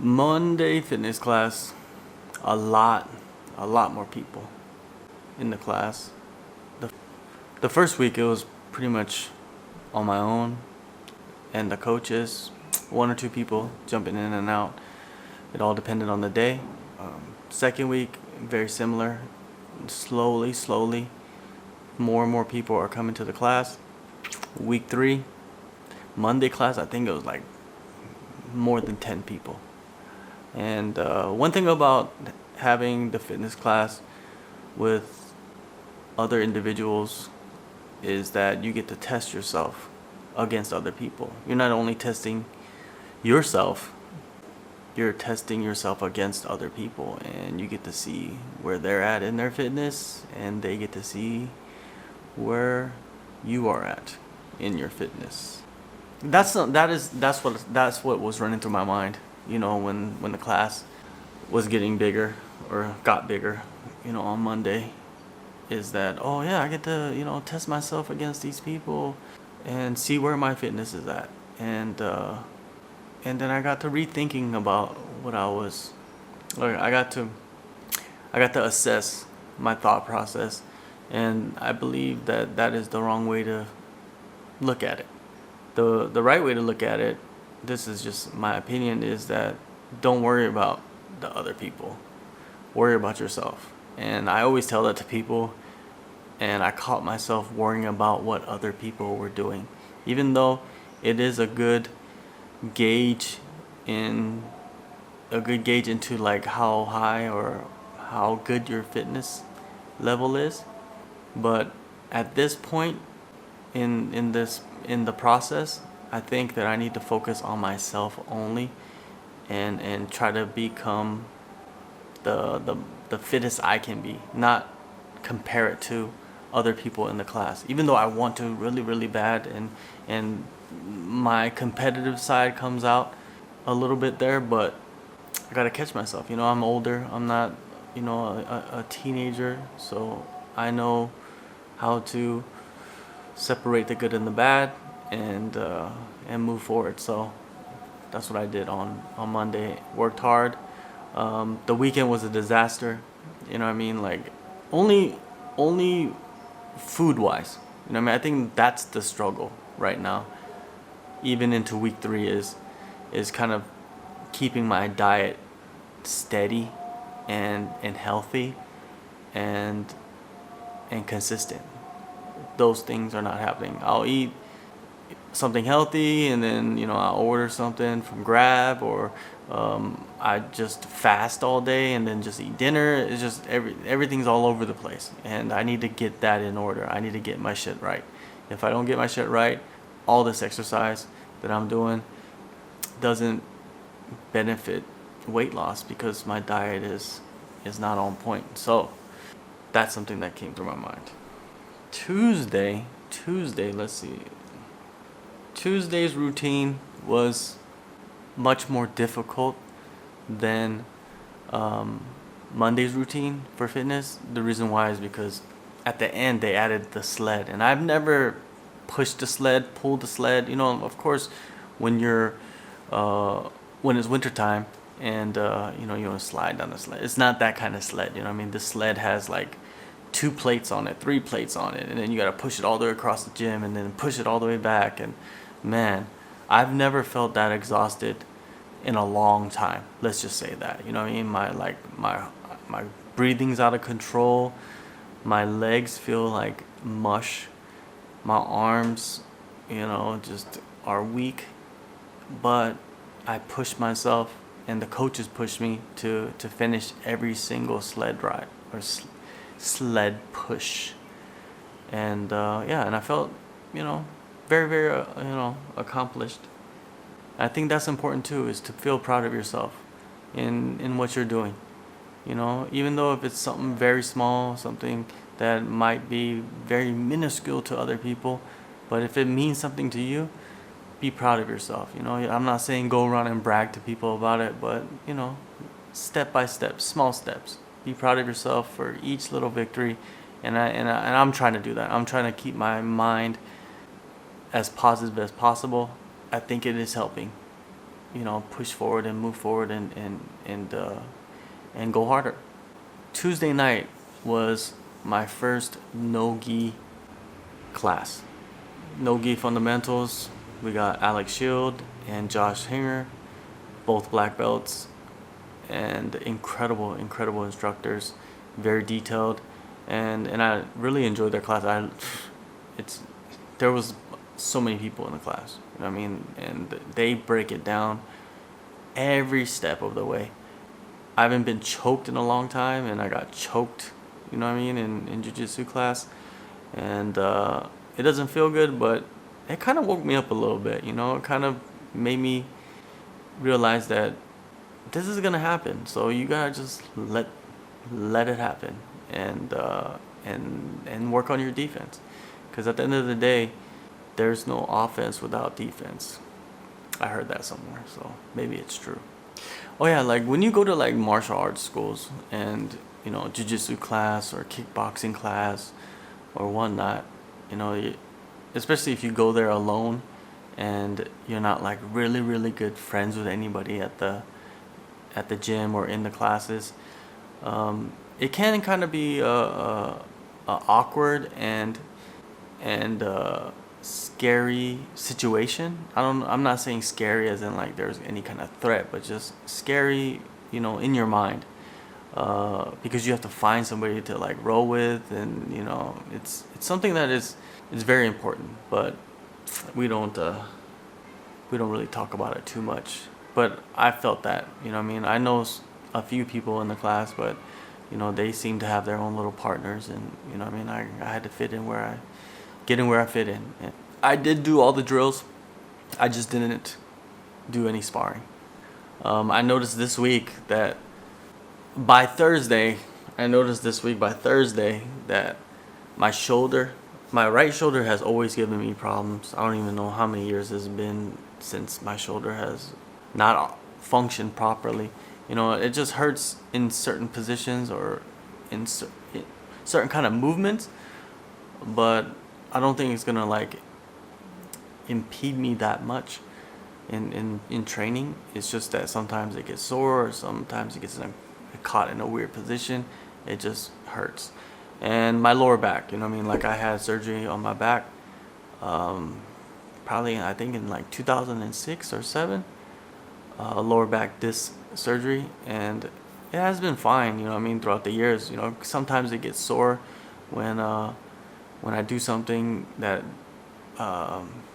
Monday fitness class, a lot more people in the class. The first week it was pretty much on my own, and the coaches, one or two people jumping in and out. It all depended on the day. Second week, very similar. Slowly, more and more people are coming to the class. Week 3, Monday class, I think it was like more than 10 people. And one thing about having the fitness class with other individuals is that you get to test yourself against other people. You're not only testing yourself, you're testing yourself against other people, and you get to see where they're at in their fitness, and they get to see where you are at in your fitness. That's what was running through my mind, when the class was getting bigger or got bigger, on Monday, is that, oh yeah, I get to, test myself against these people and see where my fitness is at. And then I got to rethinking about what I got to assess my thought process, and I believe that is the wrong way to look at it. The right way to look at it, this is just my opinion, is that don't worry about the other people. Worry about yourself. And I always tell that to people, and I caught myself worrying about what other people were doing. Even though it is a good gauge into like how high or how good your fitness level is, but at this point in the process, I think that I need to focus on myself only, and try to become the fittest I can be, not compare it to other people in the class. Even though I want to really bad, and my competitive side comes out a little bit there, but I gotta catch myself. I'm older. I'm not, a teenager, so I know how to separate the good and the bad, and move forward. So that's what I did on Monday. Worked hard. The weekend was a disaster. Like only food wise. I think that's the struggle right now. Even into week 3 is kind of keeping my diet steady and healthy and consistent. Those things are not happening. I'll eat something healthy, and then I'll order something from Grab, or I just fast all day and then just eat dinner. It's just everything's all over the place, and I need to get that in order. I need to get my shit right. If I don't get my shit right, all this exercise that I'm doing doesn't benefit weight loss, because my diet is not on point. So that's something that came through my mind. Tuesday, let's see. Tuesday's routine was much more difficult than Monday's routine for fitness. The reason why is because at the end they added the sled, and I've never pushed the sled, pulled the sled. Of course, when it's wintertime and you want to slide down the sled, it's not that kind of sled. The sled has like 2 plates on it, 3 plates on it, and then you got to push it all the way across the gym and then push it all the way back. And man, I've never felt that exhausted in a long time. Let's just say that. My breathing's out of control. My legs feel like mush. My arms, just are weak. But I pushed myself, and the coaches pushed me to finish every single sled ride or sled push. And and I felt, very accomplished. I think that's important too, is to feel proud of yourself in what you're doing. Even though if it's something very small, something that might be very minuscule to other people, but if it means something to you, be proud of yourself. I'm not saying go around and brag to people about it, but step by step, small steps. Be proud of yourself for each little victory, and I'm trying to do that. I'm trying to keep my mind as positive as possible. I think it is helping. push forward and move forward and go harder. Tuesday night was my first no-gi class. No-gi fundamentals. We got Alex Shield and Josh Hinger, both black belts, and incredible instructors, very detailed, and I really enjoyed their class. There was so many people in the class, you know what I mean, and they break it down every step of the way. I haven't been choked in a long time, and I got choked, you know what I mean, in jiu-jitsu class, and it doesn't feel good, but it kind of woke me up a little bit, it kind of made me realize that this is gonna happen, so you gotta just let it happen, and work on your defense, because at the end of the day, there's no offense without defense. I heard that somewhere, so maybe it's true. Oh yeah, like when you go to like martial arts schools and jiu-jitsu class or kickboxing class or whatnot, especially if you go there alone and you're not like really good friends with anybody at the gym or in the classes, it can kind of be a awkward and scary situation. I'm not saying scary as in like there's any kind of threat, but just scary, in your mind, because you have to find somebody to like roll with, and it's something that is very important, but we don't really talk about it too much. But I felt that, I know a few people in the class, but they seem to have their own little partners, and I had to fit in where I fit in. And I did do all the drills. I just didn't do any sparring. I noticed this week that by Thursday that my right shoulder has always given me problems. I don't even know how many years it's been since my shoulder has not functioned properly. It just hurts in certain positions or in certain kind of movements, but I don't think it's gonna like impede me that much in training. It's just that sometimes it gets sore, or sometimes it gets caught in a weird position. It just hurts. And my lower back, like I had surgery on my back, probably I think in like 2006 or 7, lower back disc surgery, and it has been fine, throughout the years. Sometimes it gets sore when I do something that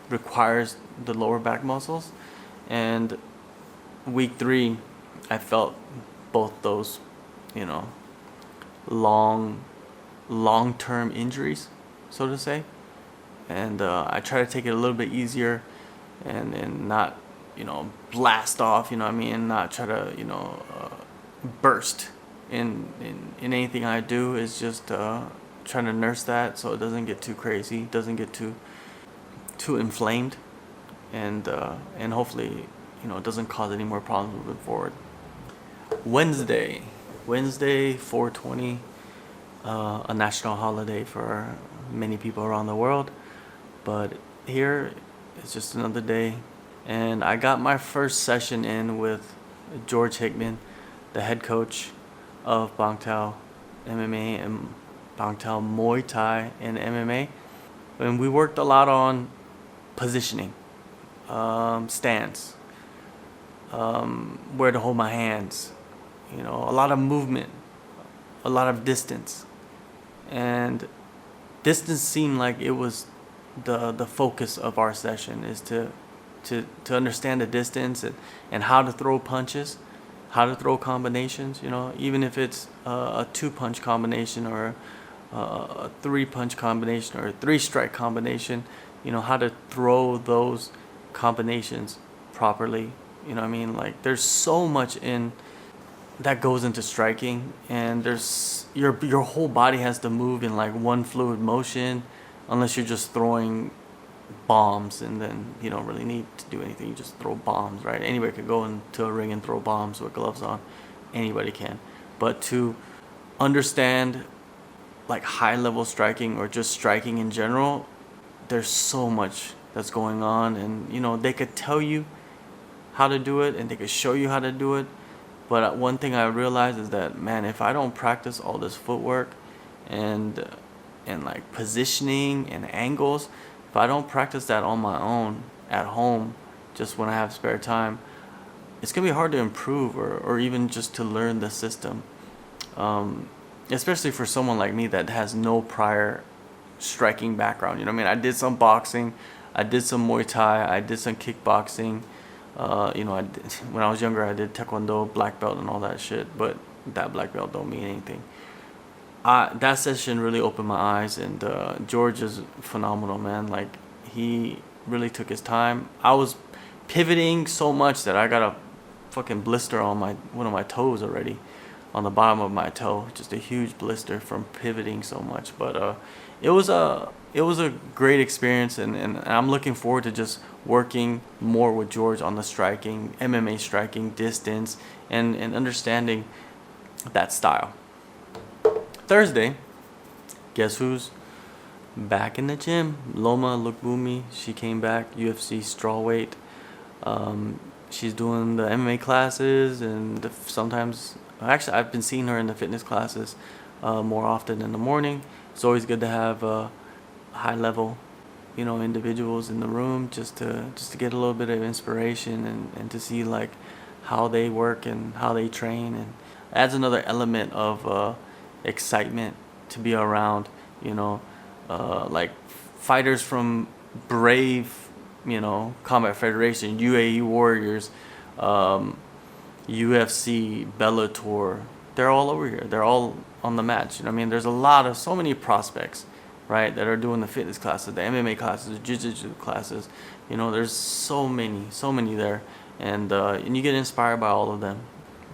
requires the lower back muscles, and week 3 I felt both those long-term injuries, so to say, and I try to take it a little bit easier and not blast off, not try to burst in anything I do. Is just trying to nurse that so it doesn't get too crazy, doesn't get too inflamed, and hopefully it doesn't cause any more problems moving forward. Wednesday 4/20, a national holiday for many people around the world, but here it's just another day, and I got my first session in with George Hickman, the head coach of Bang Tao MMA and Bang Tao Muay Thai and MMA, and we worked a lot on positioning, stance, where to hold my hands, a lot of movement, a lot of distance, and distance seemed like it was the focus of our session, is to understand the distance and how to throw punches, how to throw combinations, even if it's a 2-punch combination or a 3-punch combination or a 3-strike combination, how to throw those combinations properly. Like there's so much that goes into striking, and there's your whole body has to move in like one fluid motion, unless you're just throwing bombs, and then you don't really need to do anything. You just throw bombs, right? Anybody could go into a ring and throw bombs with gloves on. Anybody can. But to understand like high level striking or just striking in general, there's so much that's going on, and they could tell you how to do it and they could show you how to do it. But one thing I realized is that, man, if I don't practice all this footwork and like positioning and angles, if I don't practice that on my own at home, just when I have spare time, it's gonna be hard to improve or even just to learn the system. Especially for someone like me that has no prior striking background. You know what I mean? I did some boxing, I did some Muay Thai, I did some kickboxing. When I was younger, I did Taekwondo, black belt, and all that shit. But that black belt don't mean anything. That session really opened my eyes, and George is phenomenal, man. Like, he really took his time. I was pivoting so much that I got a fucking blister on one of my toes already, on the bottom of my toe. Just a huge blister from pivoting so much. But it was a great experience, and I'm looking forward to just working more with George on the striking, MMA striking, distance, and understanding that style. Thursday, guess who's back in the gym? Loma Lukbumi. She came back, UFC strawweight. She's doing the MMA classes, and sometimes, actually, I've been seeing her in the fitness classes more often in the morning. It's always good to have high level, individuals in the room just to get a little bit of inspiration and to see like how they work and how they train, and adds another element of excitement to be around, like fighters from Brave, Combat Federation, UAE Warriors, UFC, Bellator. They're all over here. They're all on the match. There's so many prospects, right, that are doing the fitness classes, the MMA classes, the jiu-jitsu classes. There's so many there, and you get inspired by all of them.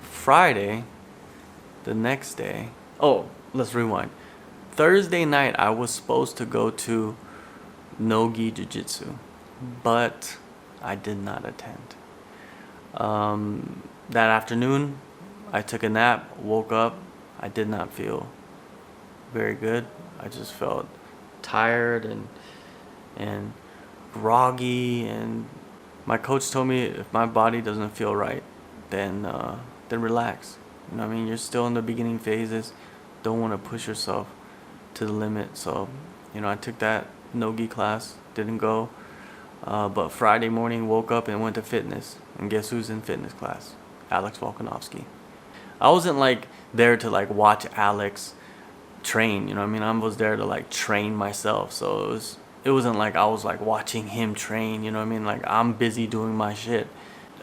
Friday, the next day. Oh, let's rewind. Thursday night, I was supposed to go to No-Gi Jiu-Jitsu, but I did not attend. That afternoon, I took a nap, woke up. I did not feel very good. I just felt tired and groggy, and my coach told me if my body doesn't feel right, then relax. You're still in the beginning phases. Don't want to push yourself to the limit. So, I took that no-gi class, didn't go. But Friday morning, woke up and went to fitness. And guess who's in fitness class? Alex Volkanovski. I wasn't like there to like watch Alex train. I was there to like train myself. So it wasn't like I was like watching him train. Like, I'm busy doing my shit.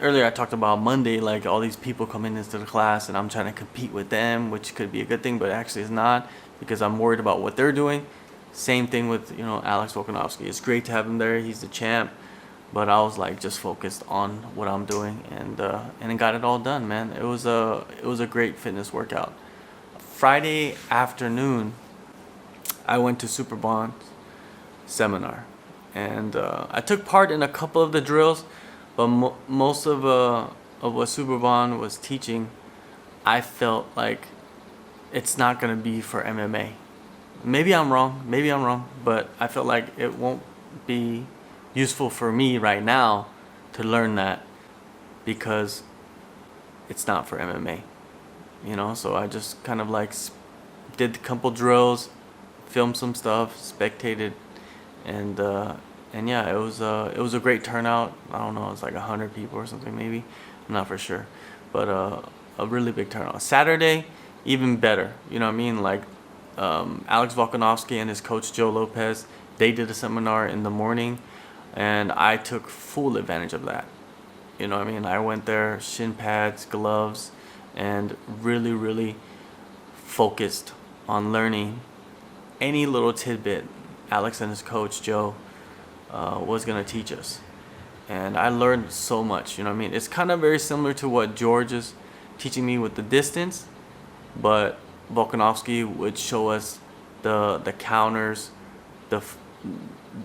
Earlier I talked about Monday, like all these people coming into the class and I'm trying to compete with them, which could be a good thing, but actually it's not, because I'm worried about what they're doing. Same thing with, Alex Volkanovski. It's great to have him there. He's the champ. But I was like just focused on what I'm doing, and it got it all done, man. It was a great fitness workout. Friday afternoon, I went to Superbond's seminar, and I took part in a couple of the drills, but most of what Superbond was teaching, I felt like it's not gonna be for MMA. Maybe I'm wrong, but I felt like it won't be useful for me right now to learn that, because it's not for MMA, so I just kind of like did a couple drills, filmed some stuff, spectated, and yeah, it was a great turnout. I don't know, it was like 100 people or something, maybe, I'm not for sure, but a really big turnout. Saturday, even better, like Alex Volkanovski and his coach Joe Lopez, they did a seminar in the morning, and I took full advantage of that. I went there, shin pads, gloves, and really, really focused on learning any little tidbit Alex and his coach Joe was gonna teach us. And I learned so much, It's kind of very similar to what George is teaching me with the distance, but Volkanovski would show us the counters,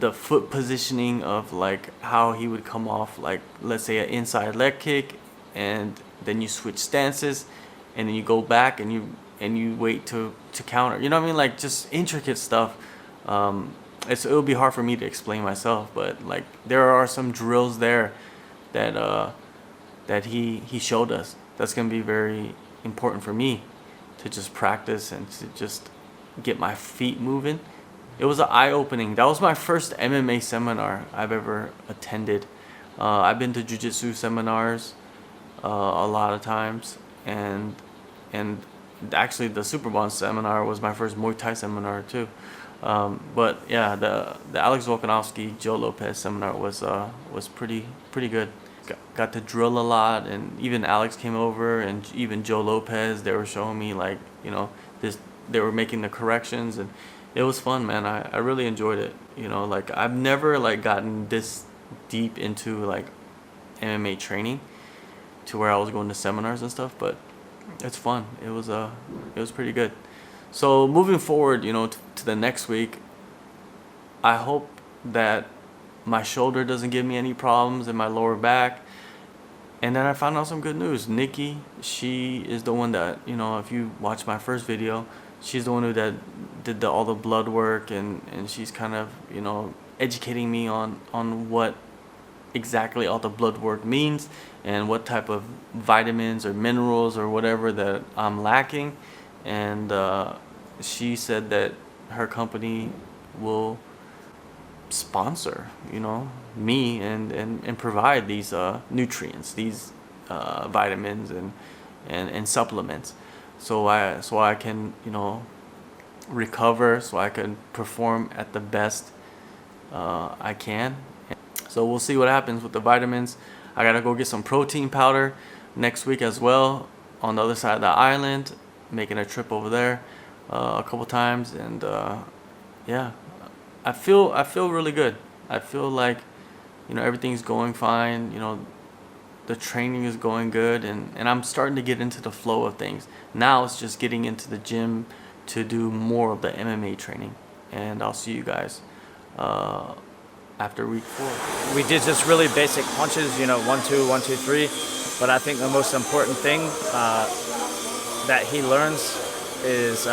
the foot positioning of like how he would come off, like let's say an inside leg kick, and then you switch stances, and then you go back and you wait to counter. Like just intricate stuff. It'll be hard for me to explain myself, but like there are some drills there that that he showed us. That's going to be very important for me to just practice and to just get my feet moving. It was an eye-opening. That was my first MMA seminar I've ever attended. I've been to jiu-jitsu seminars a lot of times, and actually the Super Bond seminar was my first Muay Thai seminar too. But yeah, the Alex Volkanovski, Joe Lopez seminar was pretty good. Got to drill a lot, and even Alex came over, and even Joe Lopez. They were showing me, like, you know, this. They were making the corrections, and it was fun, man. I really enjoyed it. You know, like, I've never like gotten this deep into like MMA training to where I was going to seminars and stuff, but it's fun. It was pretty good. So moving forward, you know, to the next week, I hope that my shoulder doesn't give me any problems in my lower back. And then I found out some good news. Nikki, she is the one that, you know, if you watch my first video, she's the one who that did all the blood work, and she's kind of, you know, educating me on what exactly all the blood work means and what type of vitamins or minerals or whatever that I'm lacking. And she said that her company will sponsor, you know, me and provide these nutrients, these vitamins and supplements, so I can, you know, recover, so I can perform at the best I can. So we'll see what happens with the vitamins. I gotta go get some protein powder next week as well, on the other side of the island, making a trip over there a couple times. And yeah, I feel really good. I feel like, you know, everything's going fine. You know, the training is going good, and I'm starting to get into the flow of things. Now it's just getting into the gym to do more of the MMA training. And I'll see you guys after week 4. We did just really basic punches, you know, 1-2, 1-2-3. But I think the most important thing that he learns is,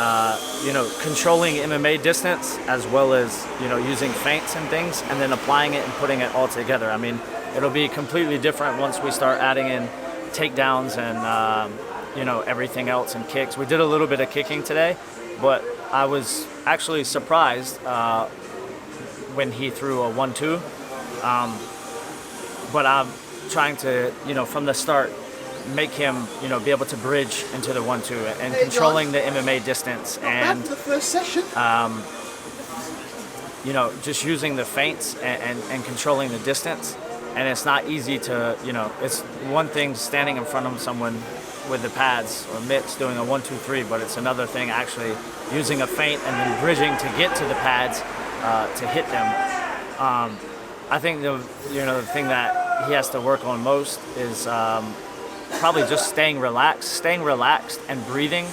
you know, controlling MMA distance, as well as, you know, using feints and things, and then applying it and putting it all together. I mean, it'll be completely different once we start adding in takedowns and, you know, everything else, and kicks. We did a little bit of kicking today, but I was actually surprised when he threw a 1-2. But I'm trying to, you know, from the start, make him, you know, be able to bridge into the 1-2 and controlling the MMA distance, and the first session. You know, just using the feints and controlling the distance. And it's not easy to, you know, it's one thing standing in front of someone with the pads or mitts doing a 1-2-3, but it's another thing actually using a feint and then bridging to get to the pads to hit them. I think the thing that he has to work on most is probably just staying relaxed and breathing.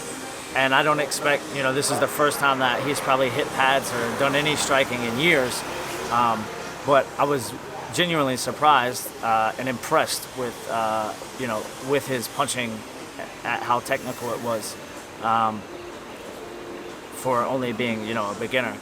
And I don't expect, you know, this is the first time that he's probably hit pads or done any striking in years. But I was genuinely surprised and impressed with, you know, with his punching, at how technical it was for only being, you know, a beginner.